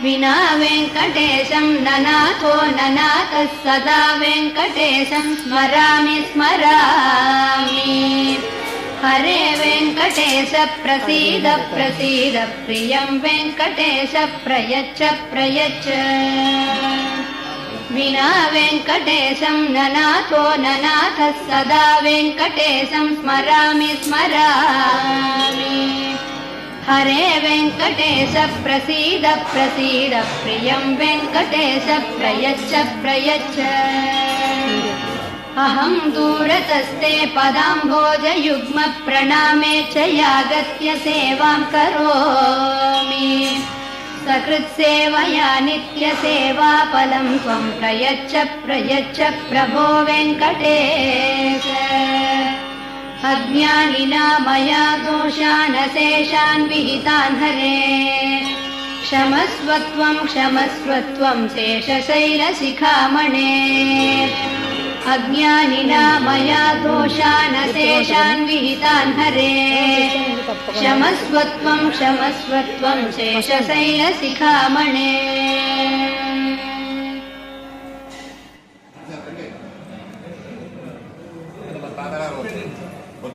विना वेङ्कटेशं ननाथो ननाथः सदा वेङ्कटेशं स्मरामि स्मरामि। हरे वेङ्कटेश प्रसीद प्रसीद प्रियं वेङ्कटेश प्रयच्छ प्रयच्छ। विना वेङ्कटेशं ननाथो ननाथः सदा वेङ्कटेशं स्मरामि स्मरामि। हरे वेङ्कटेश प्रसीद प्रसीद प्रियं वेङ्कटेश प्रयच्छ प्रयच्छ। अहं दूरतस्ते पदाम्भोजयुग्म प्रणामे च यागत्य सेवां करोमि। सकृत्सेवया नित्यसेवाफलं त्वं प्रयच्छ प्रयच्छ प्रभो वेङ्कटेश। अज्ञानिना मया दोषान् अशेषान् विहितान् हरे क्षमस्व त्वं शेषशैलशिखामणे। अज्ञानिना मया दोषान् अशेषान् विहितान् हरे क्षमस्व त्वं शेषशैलशिखामणे।